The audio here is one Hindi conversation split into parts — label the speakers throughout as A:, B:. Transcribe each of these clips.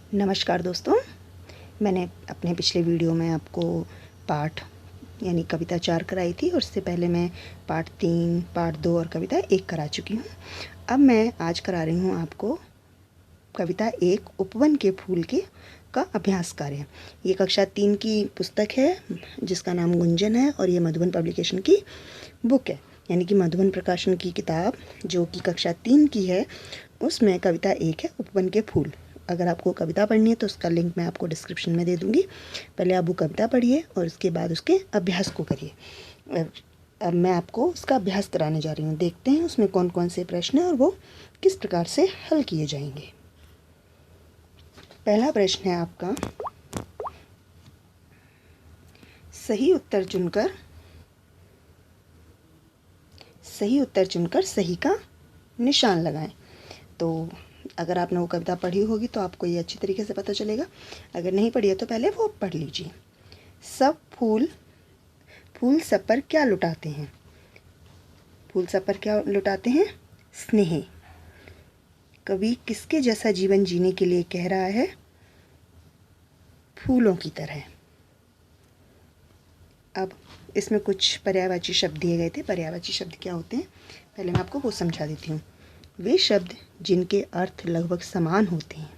A: नमस्कार दोस्तों, मैंने अपने पिछले वीडियो में आपको पाठ यानी कविता 4 कराई थी और उससे पहले मैं पाठ 3, पाठ 2 और कविता 1 करा चुकी हूँ। अब मैं आज करा रही हूँ आपको कविता 1 उपवन के फूल के का अभ्यास कार्य। ये कक्षा 3 की पुस्तक है जिसका नाम गुंजन है और ये मधुबन पब्लिकेशन की बुक है, यानी कि मधुबन प्रकाशन की किताब जो कि कक्षा 3 की है, उसमें कविता 1 है उपवन के फूल। अगर आपको कविता पढ़नी है तो उसका लिंक मैं आपको डिस्क्रिप्शन में दे दूँगी। पहले आप वो कविता पढ़िए और उसके बाद उसके अभ्यास को करिए। अब मैं आपको उसका अभ्यास कराने जा रही हूँ। देखते हैं उसमें कौन कौन से प्रश्न हैं और वो किस प्रकार से हल किए जाएंगे। पहला प्रश्न है आपका, सही उत्तर चुनकर सही का निशान लगाएं। तो अगर आपने वो कविता पढ़ी होगी तो आपको ये अच्छी तरीके से पता चलेगा। अगर नहीं पढ़ी है तो पहले वो पढ़ लीजिए। सब फूल सब पर क्या लुटाते हैं? फूल सब पर क्या लुटाते हैं? स्नेह। कवि किसके जैसा जीवन जीने के लिए कह रहा है? फूलों की तरह। अब इसमें कुछ पर्यायवाची शब्द दिए गए थे। पर्यायवाची शब्द क्या होते हैं पहले मैं आपको वो समझा देती हूँ। वे शब्द जिनके अर्थ लगभग समान होते हैं,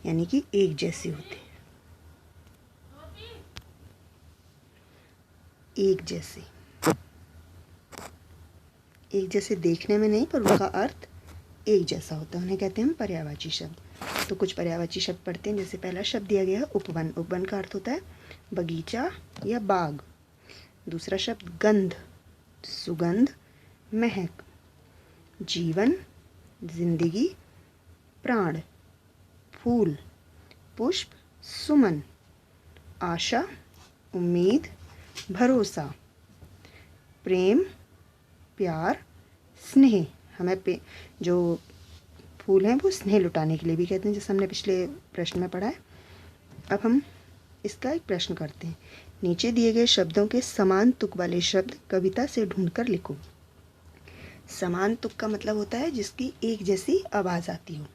A: यानी कि एक जैसे होते हैं। एक जैसे देखने में नहीं, पर उनका अर्थ एक जैसा होता है, उन्हें कहते हैं हम पर्यायवाची शब्द। तो कुछ पर्यायवाची शब्द पढ़ते हैं। जैसे पहला शब्द दिया गया है उपवन। उपवन का अर्थ होता है बगीचा या बाग। दूसरा शब्द गंध, सुगंध, महक। जीवन, जिंदगी, प्राण। फूल, पुष्प, सुमन। आशा, उम्मीद, भरोसा। प्रेम, प्यार, स्नेह। हमें जो फूल हैं वो स्नेह लुटाने के लिए भी कहते हैं, जैसे हमने पिछले प्रश्न में पढ़ा है। अब हम इसका एक प्रश्न करते हैं। नीचे दिए गए शब्दों के समान तुक वाले शब्द कविता से ढूंढकर लिखो। समान तुक का मतलब होता है जिसकी एक जैसी आवाज़ आती हो,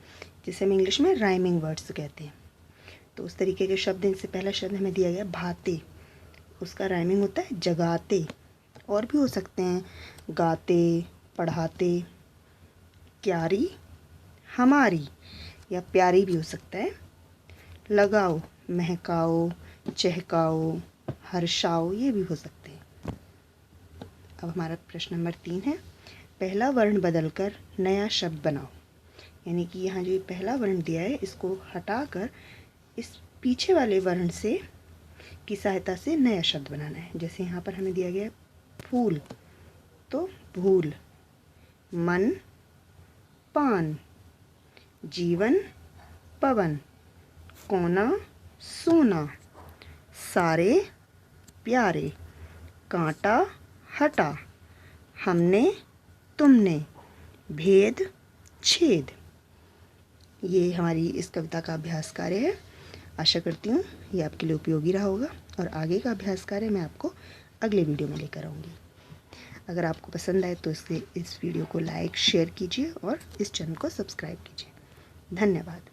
A: जिसे हम इंग्लिश में राइमिंग वर्ड्स कहते हैं। तो उस तरीके के शब्द, इनसे पहला शब्द हमें दिया गया भाते, उसका राइमिंग होता है जगाते। और भी हो सकते हैं गाते, पढ़ाते। क्यारी, हमारी या प्यारी भी हो सकता है। लगाओ, महकाओ, चहकाओ, हर्षाओ, ये भी हो सकते हैं। अब हमारा प्रश्न नंबर 3 है, पहला वर्ण बदलकर नया शब्द बनाओ। यानी कि यहाँ जो पहला वर्ण दिया है इसको हटाकर इस पीछे वाले वर्ण से की सहायता से नया शब्द बनाना है। जैसे यहाँ पर हमें दिया गया है फूल, तो भूल। मन, पान। जीवन, पवन। कोना, सोना। सारे, प्यारे। कांटा, हटा। हमने, तुमने। भेद, छेद। ये हमारी इस कविता का अभ्यास कार्य है। आशा करती हूँ ये आपके लिए उपयोगी रहा होगा और आगे का अभ्यास कार्य मैं आपको अगले वीडियो में लेकर आऊँगी। अगर आपको पसंद आए तो इस वीडियो को लाइक शेयर कीजिए और इस चैनल को सब्सक्राइब कीजिए। धन्यवाद।